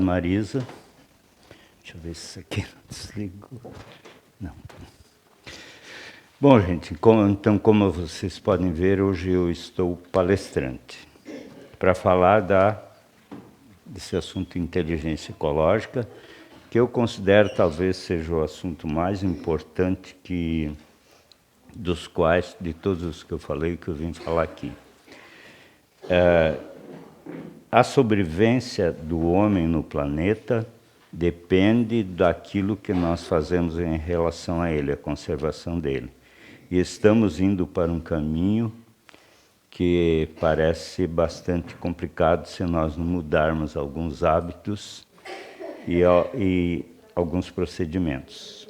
Marisa. Deixa eu ver se isso aqui não desligou. Não. Bom, gente, então, como vocês podem ver, hoje eu estou palestrante para falar desse assunto inteligência ecológica, que eu considero talvez seja o assunto mais importante dos quais, de todos os que eu falei, que eu vim falar aqui. A sobrevivência do homem no planeta depende daquilo que nós fazemos em relação a ele, a conservação dele. E estamos indo para um caminho que parece bastante complicado se nós não mudarmos alguns hábitos e alguns procedimentos.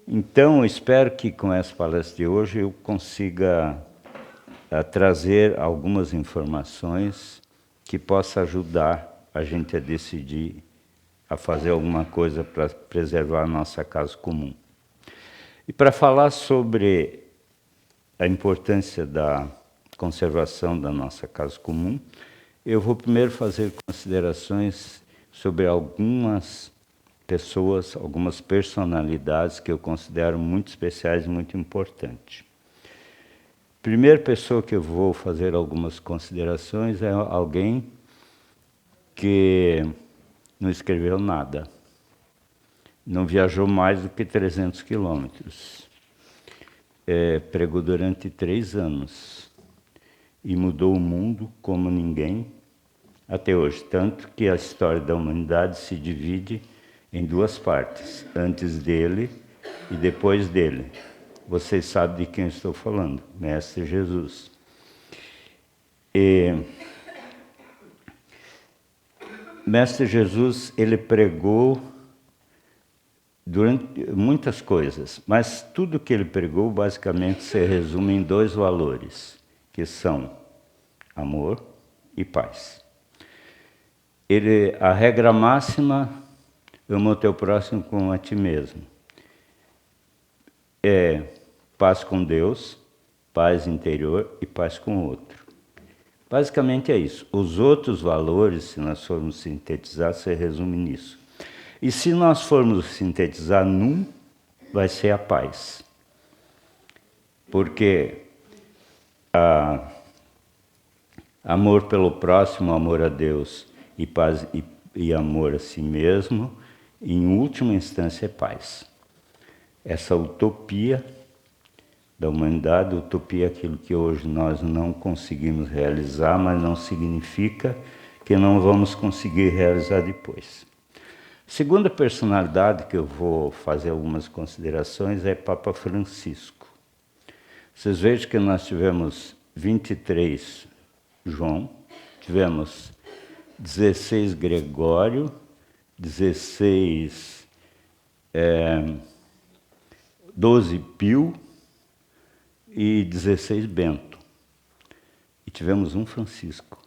Então, espero que com essa palestra de hoje eu consiga trazer algumas informações que possam ajudar a gente a decidir, a fazer alguma coisa para preservar a nossa casa comum. E para falar sobre a importância da conservação da nossa casa comum, eu vou primeiro fazer considerações sobre algumas pessoas, algumas personalidades que eu considero muito especiais e muito importantes. Primeira pessoa que eu vou fazer algumas considerações é alguém que não escreveu nada, não viajou mais do que 300 quilômetros, pregou durante 3 anos e mudou o mundo como ninguém até hoje, tanto que a história da humanidade se divide em 2 partes, antes dele e depois dele. Vocês sabem de quem eu estou falando, Mestre Jesus. Mestre Jesus, ele pregou durante muitas coisas, mas tudo que ele pregou basicamente se resume em 2 valores, que são amor e paz. A regra máxima, ama o teu próximo como a ti mesmo. É paz com Deus, paz interior e paz com o outro. Basicamente é isso. Os outros valores, se nós formos sintetizar, se resume nisso. E se nós formos sintetizar num, vai ser a paz. Porque amor pelo próximo, amor a Deus e paz e amor a si mesmo, em última instância é paz. Essa utopia da humanidade, utopia é aquilo que hoje nós não conseguimos realizar, mas não significa que não vamos conseguir realizar depois. Segunda personalidade que eu vou fazer algumas considerações é Papa Francisco. Vocês vejam que nós tivemos 23 João, tivemos 16 Gregório, 12 Pio e 16 Bento. E tivemos um Francisco,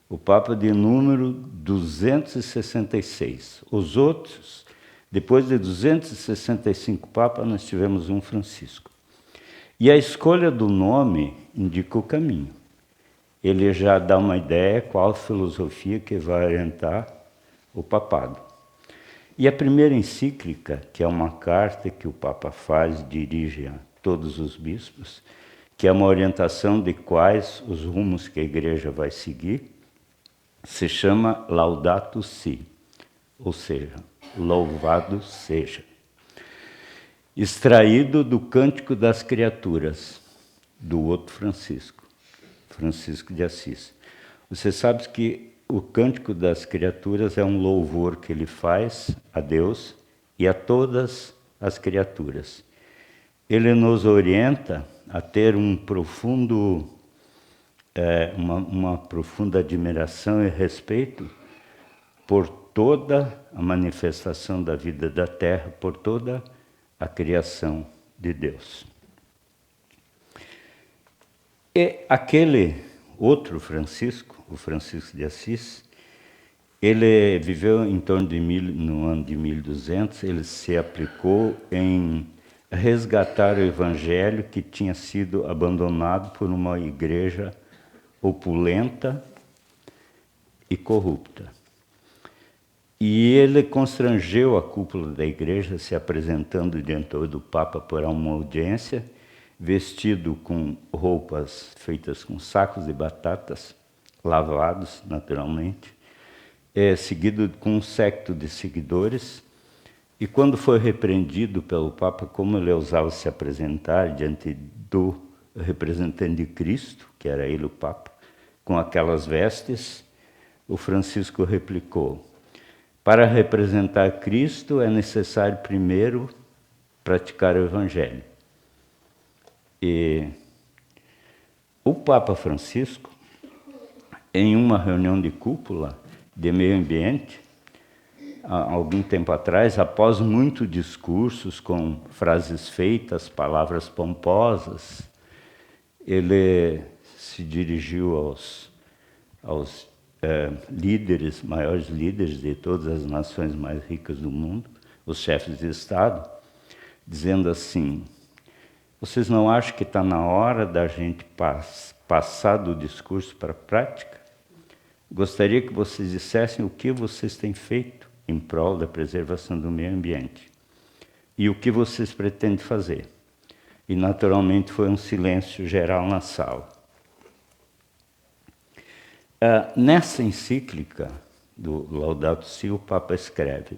o Papa de número 266. Os outros, depois de 265 Papas, nós tivemos um Francisco. E a escolha do nome indica o caminho. Ele já dá uma ideia qual filosofia que vai orientar o papado. E a primeira encíclica, que é uma carta que o Papa faz, dirige a todos os bispos, que é uma orientação de quais os rumos que a Igreja vai seguir, se chama Laudato Si, ou seja, louvado seja. Extraído do Cântico das Criaturas, do outro Francisco, Francisco de Assis. Você sabe que o Cântico das Criaturas é um louvor que ele faz a Deus e a todas as criaturas. Ele nos orienta a ter uma profunda admiração e respeito por toda a manifestação da vida da Terra, por toda a criação de Deus. E aquele outro Francisco, o Francisco de Assis, ele viveu em torno no ano de 1200, ele se aplicou em resgatar o evangelho que tinha sido abandonado por uma igreja opulenta e corrupta. E ele constrangeu a cúpula da igreja, se apresentando diante do Papa para uma audiência, vestido com roupas feitas com sacos de batatas, lavados naturalmente, seguido com um séquito de seguidores. E quando foi repreendido pelo Papa, como ele ousava se apresentar diante do representante de Cristo, que era ele o Papa, com aquelas vestes, o Francisco replicou: para representar Cristo é necessário primeiro praticar o Evangelho. E o Papa Francisco, em uma reunião de cúpula de meio ambiente, há algum tempo atrás, após muitos discursos com frases feitas, palavras pomposas, ele se dirigiu aos líderes, maiores líderes de todas as nações mais ricas do mundo, os chefes de Estado, dizendo assim: vocês não acham que está na hora da gente passar do discurso para a prática? Gostaria que vocês dissessem o que vocês têm feito em prol da preservação do meio ambiente e o que vocês pretendem fazer. E, naturalmente, foi um silêncio geral na sala. Nessa encíclica do Laudato Si, o Papa escreve: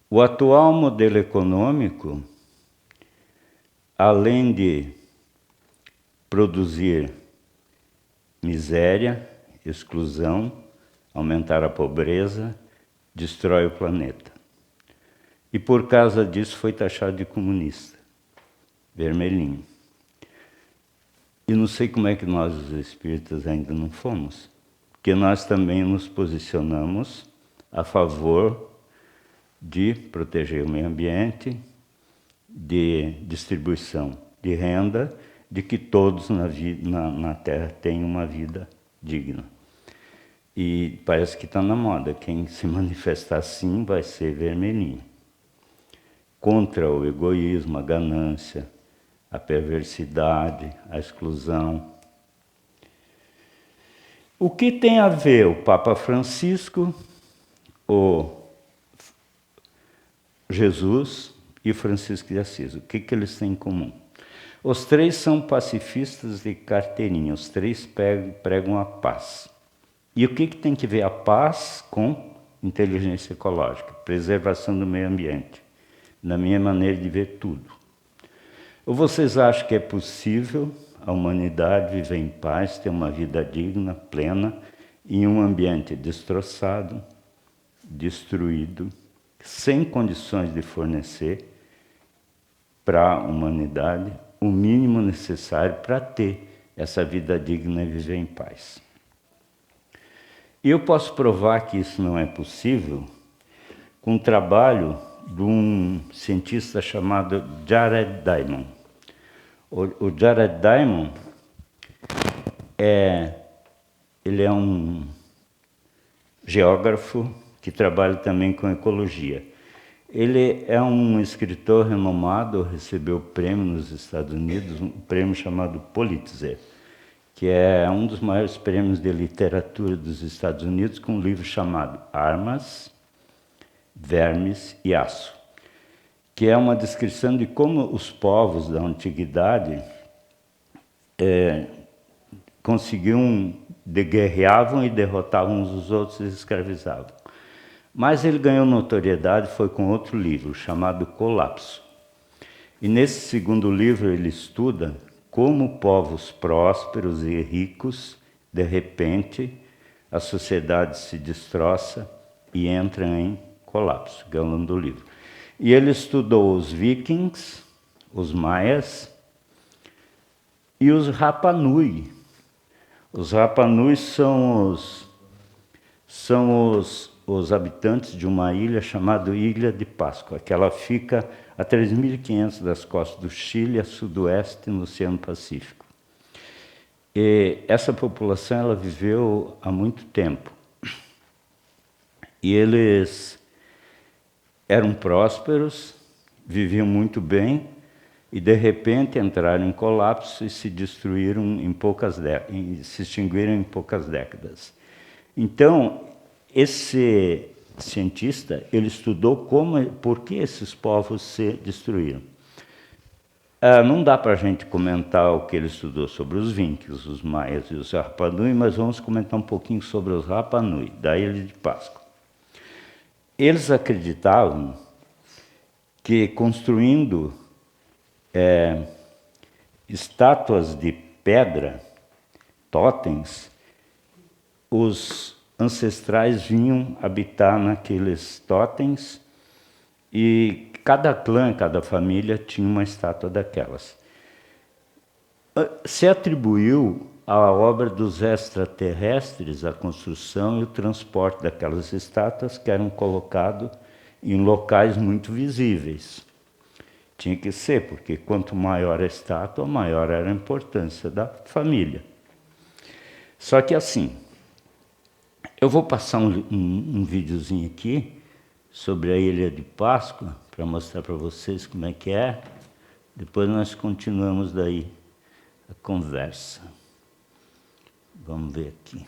o atual modelo econômico, além de produzir miséria, exclusão, aumentar a pobreza, destrói o planeta. E por causa disso foi taxado de comunista, vermelhinho. E não sei como é que nós, os espíritas, ainda não fomos, porque nós também nos posicionamos a favor de proteger o meio ambiente, de distribuição de renda, de que todos na Terra tenham uma vida digna. E parece que está na moda, quem se manifestar assim vai ser vermelhinho. Contra o egoísmo, a ganância, a perversidade, a exclusão. O que tem a ver o Papa Francisco, o Jesus e Francisco de Assis? O que eles têm em comum? Os três são pacifistas de carteirinha, os três pregam a paz. E o que tem que ver a paz com inteligência ecológica, preservação do meio ambiente? Na minha maneira de ver tudo. Ou vocês acham que é possível a humanidade viver em paz, ter uma vida digna, plena, em um ambiente destroçado, destruído, sem condições de fornecer para a humanidade o mínimo necessário para ter essa vida digna e viver em paz? E eu posso provar que isso não é possível com o trabalho de um cientista chamado Jared Diamond. O Jared Diamond ele é um geógrafo que trabalha também com ecologia. Ele é um escritor renomado, recebeu prêmio nos Estados Unidos, um prêmio chamado Pulitzer, que é um dos maiores prêmios de literatura dos Estados Unidos, com um livro chamado Armas, Vermes e Aço, que é uma descrição de como os povos da antiguidade guerreavam e derrotavam uns os outros e escravizavam. Mas ele ganhou notoriedade foi com outro livro, chamado Colapso. E nesse segundo livro ele estuda como povos prósperos e ricos, de repente, a sociedade se destroça e entra em colapso, que é o nome do livro. E ele estudou os vikings, os maias e os Rapa Nui. Os Rapa Nui são os habitantes de uma ilha chamada Ilha de Páscoa, que ela fica a 3.500 das costas do Chile, a sudoeste, no Oceano Pacífico. E essa população ela viveu há muito tempo. E eles eram prósperos, viviam muito bem, e de repente entraram em colapso e se destruíram se extinguiram em poucas décadas. Então, esse cientista, ele estudou por que esses povos se destruíram. Não dá para a gente comentar o que ele estudou sobre os Vinques, os Maias e os Rapa Nui, mas vamos comentar um pouquinho sobre os Rapa Nui, da Ilha de Páscoa. Eles acreditavam que construindo estátuas de pedra, totens, os ancestrais vinham habitar naqueles totens e cada clã, cada família tinha uma estátua daquelas. Se atribuiu à obra dos extraterrestres a construção e o transporte daquelas estátuas que eram colocadas em locais muito visíveis. Tinha que ser, porque quanto maior a estátua, maior era a importância da família. Só que assim, eu vou passar um videozinho aqui sobre a Ilha de Páscoa, para mostrar para vocês como é que é. Depois nós continuamos daí a conversa. Vamos ver aqui.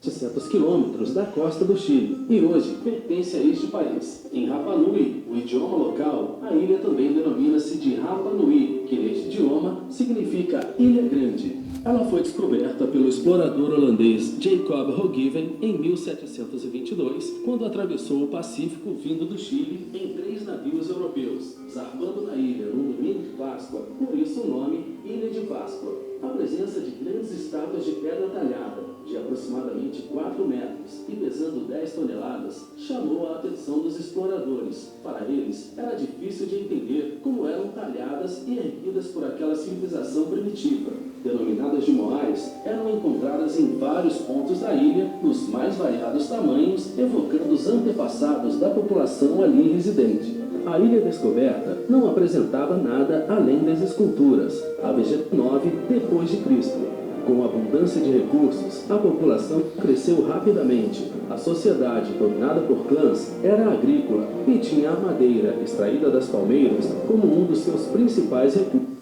700 quilômetros da costa do Chile e hoje pertence a este país. Em Rapa Nui, o idioma local, a ilha também denomina-se de Rapa Nui, que neste idioma significa Ilha Grande. Ela foi descoberta pelo explorador holandês Jacob Roggeveen em 1722, quando atravessou o Pacífico vindo do Chile em 3 navios europeus, zarpando na ilha no domingo de Páscoa, por isso o nome Ilha de Páscoa. A presença de grandes estátuas de pedra talhada, de aproximadamente 4 metros e pesando 10 toneladas, chamou a atenção dos exploradores. Para eles, era difícil de entender como eram talhadas e erguidas por aquela civilização primitiva. Denominadas de moais, eram encontradas em vários pontos da ilha, nos mais variados tamanhos, evocando os antepassados da população ali residente. A ilha descoberta não apresentava nada além das esculturas, a VG9 depois de Cristo. Com abundância de recursos, a população cresceu rapidamente. A sociedade, dominada por clãs, era agrícola e tinha a madeira extraída das palmeiras como um dos seus principais recursos.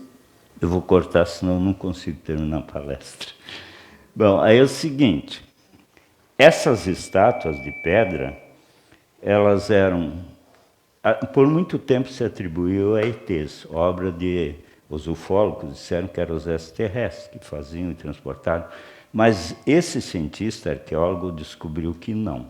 Eu vou cortar, senão eu não consigo terminar a palestra. Bom, aí é o seguinte, essas estátuas de pedra, elas eram... Por muito tempo se atribuiu a ETs, obra de... Os ufólogos disseram que eram os extraterrestres que faziam e transportaram, mas esse cientista arqueólogo descobriu que não.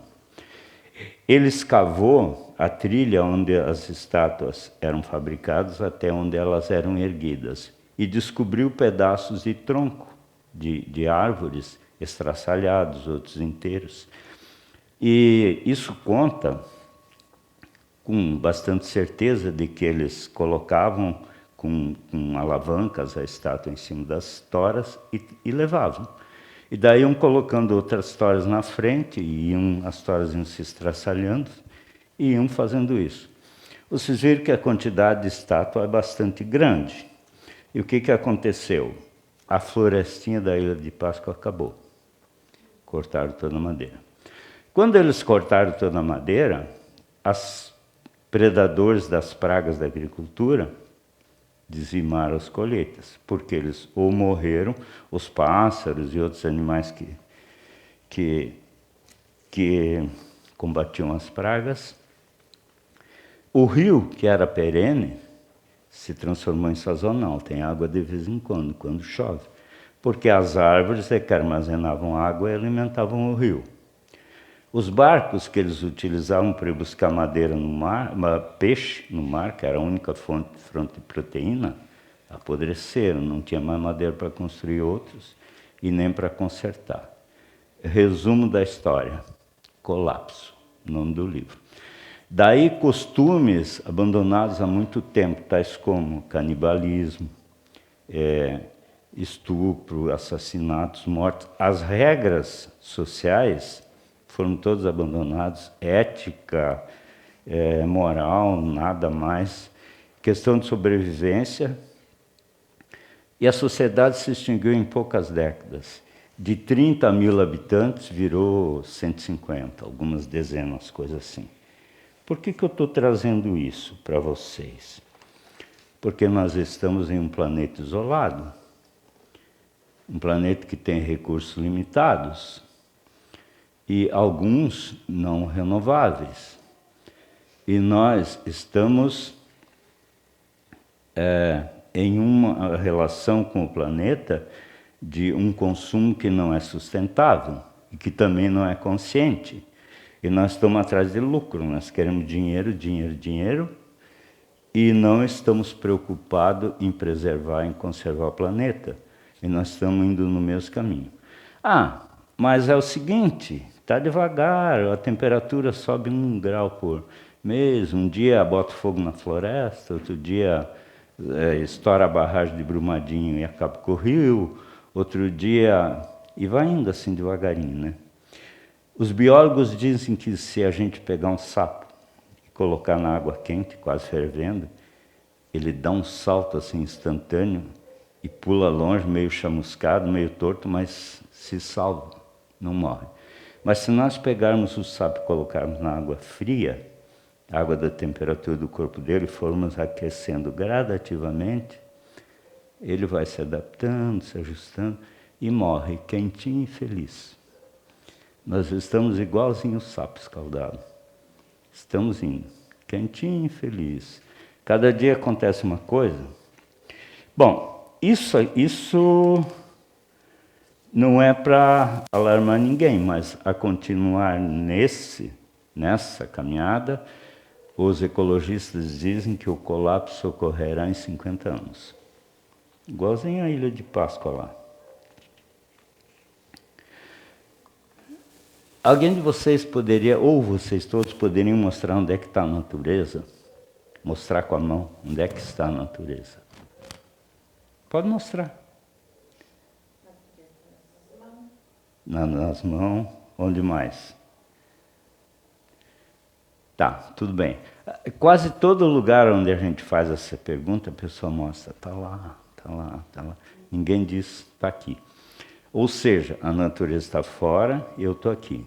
Ele escavou a trilha onde as estátuas eram fabricadas até onde elas eram erguidas e descobriu pedaços de tronco de árvores estraçalhados, outros inteiros. E isso conta com bastante certeza de que eles colocavam com alavancas a estátua em cima das toras e levavam. E daí iam colocando outras toras na frente, e as toras iam se estraçalhando, e iam fazendo isso. Vocês viram que a quantidade de estátua é bastante grande. E o que aconteceu? A florestinha da Ilha de Páscoa acabou. Cortaram toda a madeira. Quando eles cortaram toda a madeira, os predadores das pragas da agricultura dizimaram as colheitas, porque eles ou morreram, os pássaros e outros animais que combatiam as pragas. O rio, que era perene, se transformou em sazonal, tem água de vez em quando chove, porque as árvores é que armazenavam água e alimentavam o rio. Os barcos que eles utilizavam para ir buscar madeira no mar, peixe no mar, que era a única fonte de proteína, apodreceram, não tinha mais madeira para construir outros e nem para consertar. Resumo da história, colapso, nome do livro. Daí costumes abandonados há muito tempo, tais como canibalismo, estupro, assassinatos, mortes. As regras sociais foram todos abandonados, ética, moral, nada mais. Questão de sobrevivência. E a sociedade se extinguiu em poucas décadas. De 30 mil habitantes virou 150, algumas dezenas, coisas assim. Por que eu estou trazendo isso para vocês? Porque nós estamos em um planeta isolado. um planeta que tem recursos limitados e alguns não renováveis. E nós estamos em uma relação com o planeta de um consumo que não é sustentável e que também não é consciente. E nós estamos atrás de lucro, nós queremos dinheiro, dinheiro, dinheiro, e não estamos preocupados em preservar, em conservar o planeta. E nós estamos indo no mesmo caminho. Ah, mas é o seguinte, está devagar, a temperatura sobe 1 grau por mês, um dia bota fogo na floresta, outro dia estoura a barragem de Brumadinho e acaba com o rio, outro dia... E vai indo assim devagarinho, né? Os biólogos dizem que se a gente pegar um sapo e colocar na água quente, quase fervendo, ele dá um salto assim instantâneo e pula longe, meio chamuscado, meio torto, mas se salva, não morre. Mas se nós pegarmos o sapo e colocarmos na água fria, a água da temperatura do corpo dele, e formos aquecendo gradativamente, ele vai se adaptando, se ajustando e morre quentinho e feliz. Nós estamos igualzinho o sapo escaldado. Estamos indo quentinho e feliz. Cada dia acontece uma coisa. Bom, isso não é para alarmar ninguém, mas a continuar nessa caminhada, os ecologistas dizem que o colapso ocorrerá em 50 anos. Igualzinho a Ilha de Páscoa lá. Alguém de vocês poderia, ou vocês todos poderiam mostrar onde é que está a natureza? Mostrar com a mão onde é que está a natureza. Pode mostrar. Nas mãos. Onde mais? Tá, tudo bem. Quase todo lugar onde a gente faz essa pergunta, a pessoa mostra, está lá, está lá, está lá. Ninguém diz, está aqui. Ou seja, a natureza está fora e eu estou aqui.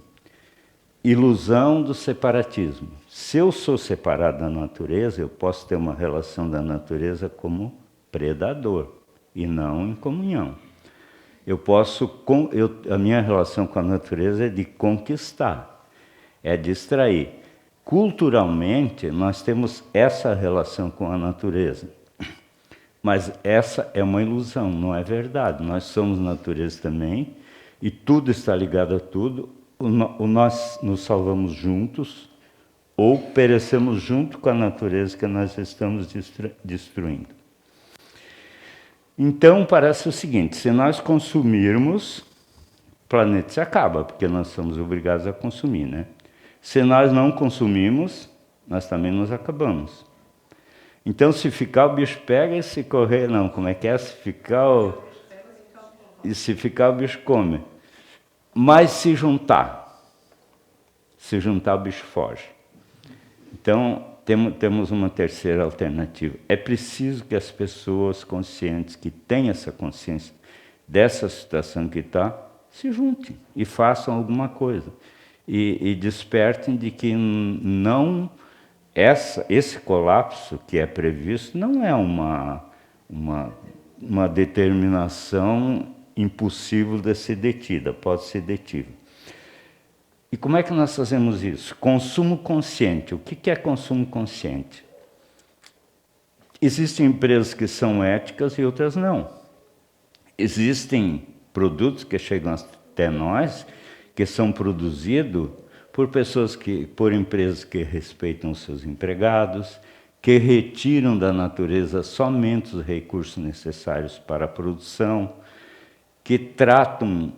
Ilusão do separatismo. Se eu sou separado da natureza, eu posso ter uma relação da natureza como predador e não em comunhão. A minha relação com a natureza é de conquistar, é de extrair. Culturalmente, nós temos essa relação com a natureza. Mas essa é uma ilusão, não é verdade. Nós somos natureza também, e tudo está ligado a tudo. Nós nos salvamos juntos, ou perecemos junto com a natureza que nós estamos destruindo. Então, parece o seguinte, se nós consumirmos, o planeta se acaba, porque nós somos obrigados a consumir, né? Se nós não consumimos, nós também nos acabamos. Então, se ficar, o bicho pega, e se correr, não. Como é que é? Se ficar, o bicho come. Mas se juntar, o bicho foge. Então, temos uma terceira alternativa. É preciso que as pessoas conscientes, que têm essa consciência dessa situação que está, se juntem e façam alguma coisa. E despertem de que não... Esse colapso que é previsto não é uma determinação impossível de ser detida, pode ser detida. E como é que nós fazemos isso? Consumo consciente. O que é consumo consciente? Existem empresas que são éticas e outras não. Existem produtos que chegam até nós, que são produzidos por empresas que respeitam os seus empregados, que retiram da natureza somente os recursos necessários para a produção, que tratam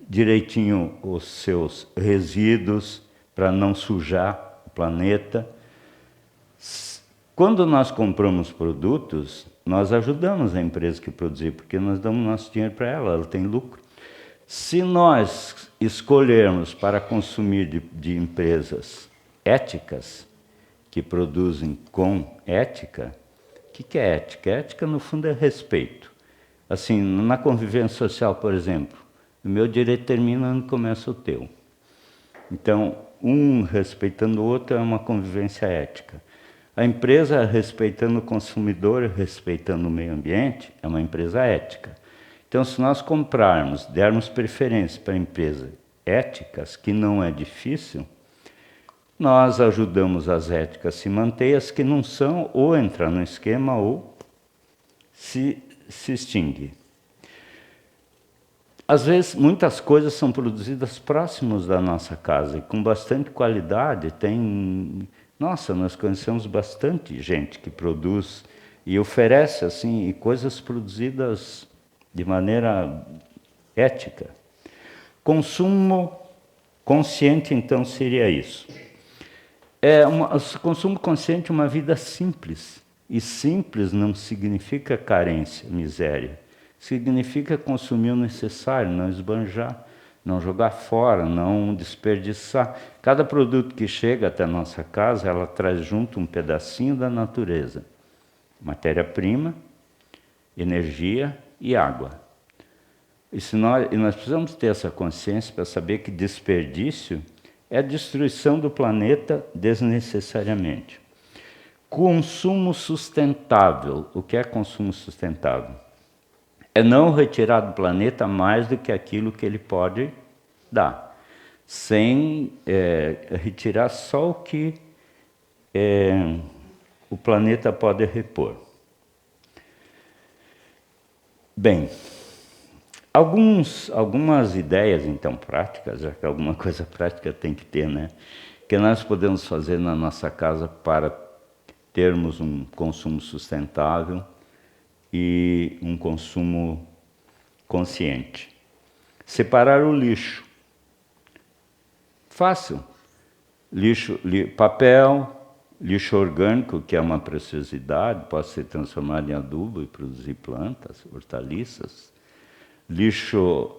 direitinho os seus resíduos para não sujar o planeta. Quando nós compramos produtos, nós ajudamos a empresa que produzir, porque nós damos nosso dinheiro para ela, ela tem lucro. Se nós escolhermos para consumir de empresas éticas, que produzem com ética, o que é ética? Ética, no fundo, é respeito. Assim, na convivência social, por exemplo, o meu direito termina onde começa o teu. Então, um respeitando o outro é uma convivência ética. A empresa respeitando o consumidor, respeitando o meio ambiente, é uma empresa ética. Então, se nós comprarmos, dermos preferência para empresas éticas, que não é difícil, nós ajudamos as éticas a se manter, as que não são, ou entrar no esquema, ou se extinguir. Às vezes, muitas coisas são produzidas próximos da nossa casa, e com bastante qualidade. Nossa, nós conhecemos bastante gente que produz e oferece assim, coisas produzidas de maneira ética. Consumo consciente, então, seria isso. Consumo consciente é uma vida simples. E simples não significa carência, miséria. Significa consumir o necessário, não esbanjar, não jogar fora, não desperdiçar. Cada produto que chega até a nossa casa, ela traz junto um pedacinho da natureza. Matéria-prima, energia e água. E nós precisamos ter essa consciência para saber que desperdício é a destruição do planeta desnecessariamente. Consumo sustentável. O que é consumo sustentável? É não retirar do planeta mais do que aquilo que ele pode dar, sem retirar só o que o planeta pode repor. Bem, algumas ideias, então, práticas, já que alguma coisa prática tem que ter, né? Que nós podemos fazer na nossa casa para termos um consumo sustentável e um consumo consciente. Separar o lixo. Fácil. Papel, lixo orgânico, que é uma preciosidade, pode ser transformado em adubo e produzir plantas, hortaliças. Lixo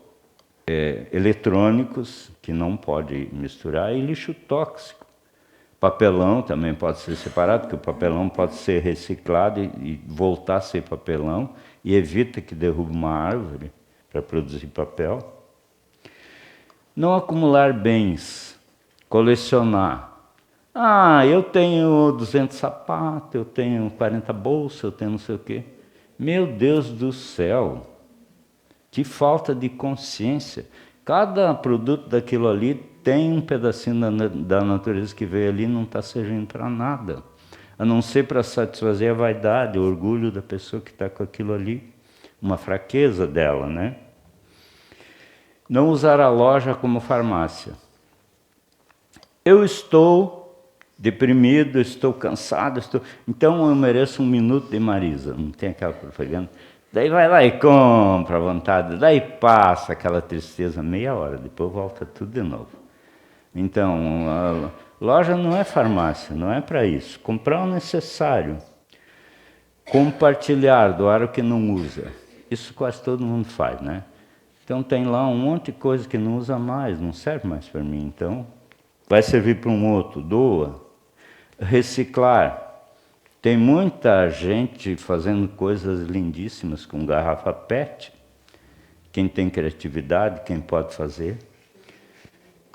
eletrônicos, que não pode misturar, e lixo tóxico. Papelão também pode ser separado, porque o papelão pode ser reciclado e voltar a ser papelão, e evita que derrube uma árvore para produzir papel. Não acumular bens, colecionar. Eu tenho 200 sapatos, eu tenho 40 bolsas, eu tenho não sei o quê. Meu Deus do céu! Que falta de consciência. Cada produto daquilo ali tem um pedacinho da natureza que veio ali e não está servindo para nada. A não ser para satisfazer a vaidade, o orgulho da pessoa que está com aquilo ali. Uma fraqueza dela, né? Não usar a loja como farmácia. Eu estou deprimido, estou cansado, então eu mereço 1 minuto de Marisa. Não tem aquela propaganda? Daí vai lá e compra à vontade, daí passa aquela tristeza, meia hora, depois volta tudo de novo. Então, a loja não é farmácia, não é para isso. Comprar o necessário. Compartilhar, doar o que não usa. Isso quase todo mundo faz, né? Então tem lá um monte de coisa que não usa mais, não serve mais para mim. Então, vai servir para um outro, doa. Reciclar. Tem muita gente fazendo coisas lindíssimas com garrafa PET. Quem tem criatividade, quem pode fazer.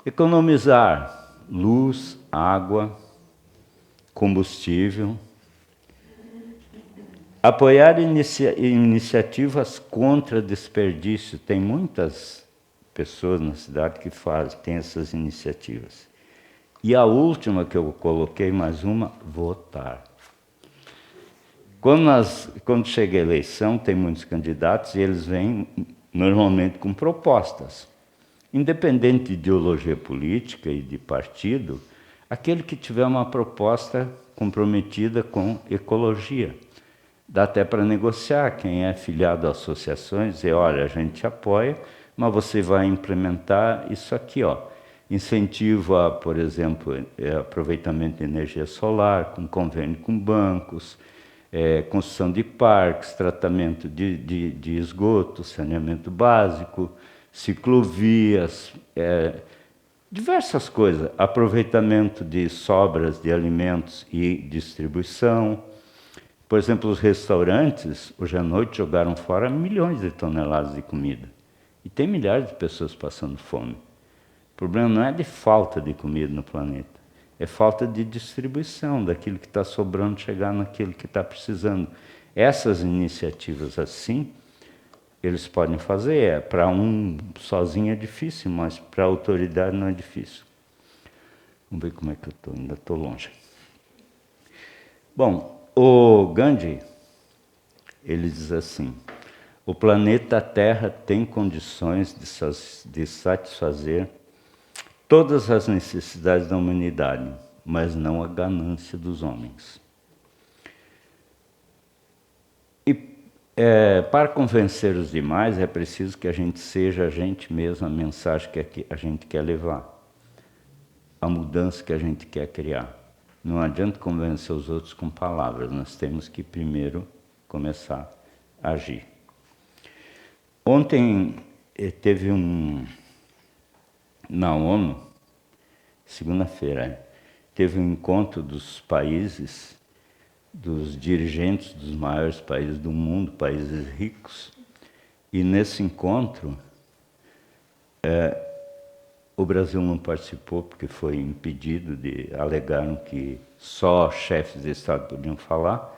Economizar luz, água, combustível. Apoiar iniciativas contra desperdício. Tem muitas pessoas na cidade que têm essas iniciativas. E a última que eu coloquei, mais uma, votar. Quando chega a eleição, tem muitos candidatos e eles vêm normalmente com propostas. Independente de ideologia política e de partido, aquele que tiver uma proposta comprometida com ecologia. Dá até para negociar, quem é filiado a associações, dizer, olha, a gente te apoia, mas você vai implementar isso aqui, ó. Incentivo a, por exemplo, aproveitamento de energia solar, com convênio com bancos, construção de parques, tratamento de esgoto, saneamento básico, ciclovias, diversas coisas, aproveitamento de sobras de alimentos e distribuição. Por exemplo, os restaurantes, hoje à noite, jogaram fora milhões de toneladas de comida. E tem milhares de pessoas passando fome. O problema não é de falta de comida no planeta, é falta de distribuição daquilo que está sobrando chegar naquilo que está precisando. Essas iniciativas assim eles podem fazer. Para um sozinho é difícil, mas para a autoridade não é difícil. Vamos ver como é que eu estou, ainda estou longe. Bom, o Gandhi, ele diz assim: o planeta Terra tem condições de satisfazer todas as necessidades da humanidade, mas não a ganância dos homens. E para convencer os demais é preciso que a gente seja a gente mesmo, a mensagem que a gente quer levar, a mudança que a gente quer criar. Não adianta convencer os outros com palavras, nós temos que primeiro começar a agir. Ontem teve na ONU, segunda-feira, teve um encontro dos países, dos dirigentes dos maiores países do mundo, países ricos, e nesse encontro o Brasil não participou porque foi impedido, alegaram que só chefes de Estado podiam falar,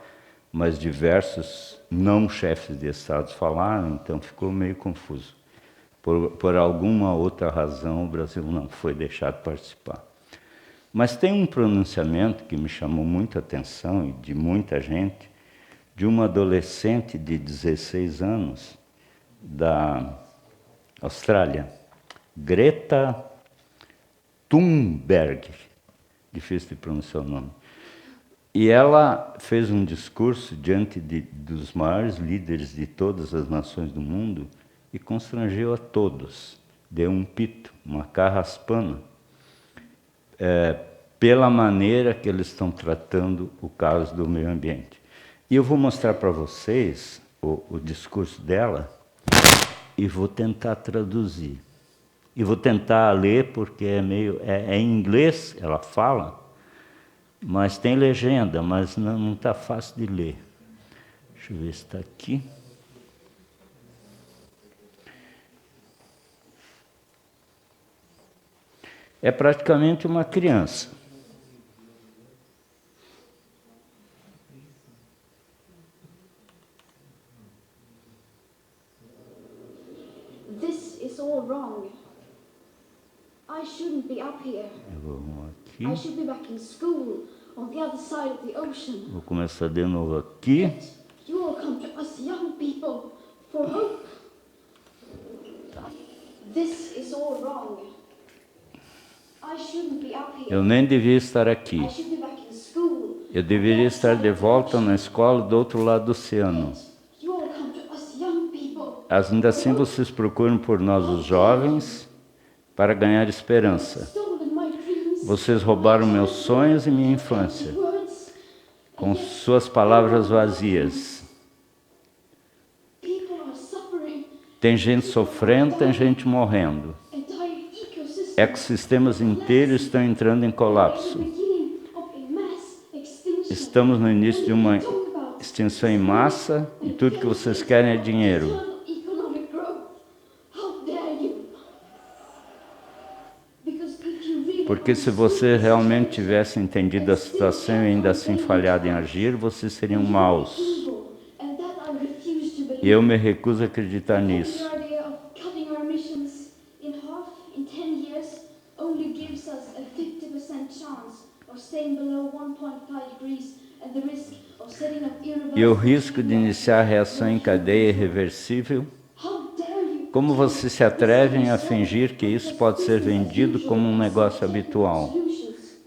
mas diversos não chefes de Estado falaram, então ficou meio confuso. Por alguma outra razão, o Brasil não foi deixado participar. Mas tem um pronunciamento que me chamou muita atenção, e de muita gente, de uma adolescente de 16 anos, da Austrália, Greta Thunberg, difícil de pronunciar o nome. E ela fez um discurso diante dos maiores líderes de todas as nações do mundo e constrangeu a todos. Deu um pito, uma carraspana, pela maneira que eles estão tratando o caso do meio ambiente. E eu vou mostrar para vocês o discurso dela e vou tentar traduzir. E vou tentar ler porque é em inglês, ela fala, mas tem legenda, mas não está fácil de ler. Deixa eu ver se está aqui. É praticamente uma criança. This is all wrong. I shouldn't be up here. Eu vou aqui. I should be back in school on the other side of the ocean. Vou começar de novo aqui. Yet you all come to us young people for hope. This is all wrong. I shouldn't be up here. Eu nem devia estar aqui. I should be back in school. Eu deveria estar de volta na escola do outro lado do oceano. Yet you all come to us young people. Ainda assim vocês procuram por nós os jovens para ganhar esperança. Stolen my dreams. Vocês roubaram meus sonhos e minha infância Words. com suas palavras vazias. People are suffering. Tem gente sofrendo, tem gente morrendo. Entire ecosystems. Ecossistemas inteiros estão entrando em colapso. Estamos no início de uma extinção em massa e tudo que vocês querem é dinheiro. Porque se você realmente tivesse entendido a situação e ainda assim falhado em agir, vocês seriam maus. E eu me recuso a acreditar nisso. E o risco de iniciar a reação em cadeia irreversível? Como vocês se atrevem a fingir que isso pode ser vendido como um negócio habitual,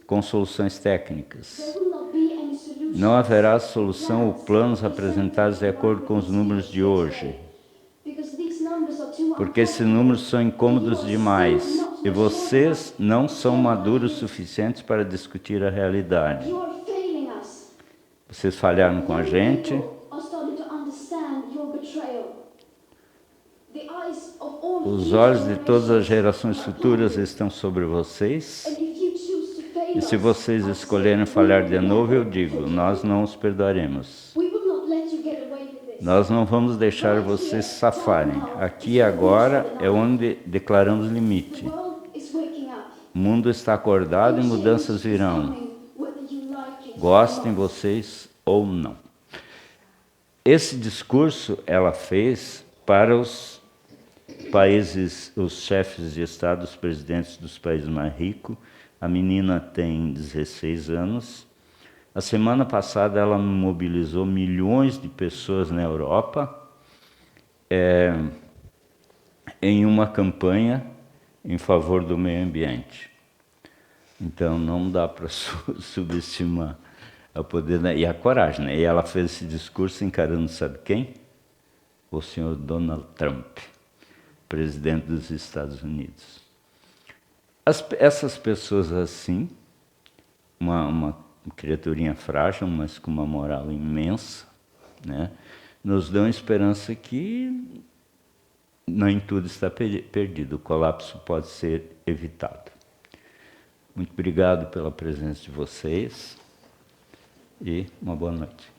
com soluções técnicas? Não haverá solução ou planos apresentados de acordo com os números de hoje, porque esses números são incômodos demais e vocês não são maduros o suficientes para discutir a realidade. Vocês falharam com a gente. Os olhos de todas as gerações futuras estão sobre vocês. E se vocês escolherem falhar de novo, eu digo, nós não os perdoaremos. Nós não vamos deixar vocês safarem. Aqui e agora é onde declaramos limite. O mundo está acordado e mudanças virão. Gostem vocês ou não. Esse discurso ela fez para os países, os chefes de Estado, os presidentes dos países mais ricos. A menina tem 16 anos. A semana passada ela mobilizou milhões de pessoas na Europa em uma campanha em favor do meio ambiente. Então não dá para subestimar o poder e a coragem, né? E ela fez esse discurso encarando, sabe quem? O senhor Donald Trump, presidente dos Estados Unidos. Essas pessoas assim, uma criaturinha frágil, mas com uma moral imensa, né, nos dão esperança que nem tudo está perdido, o colapso pode ser evitado. Muito obrigado pela presença de vocês e uma boa noite.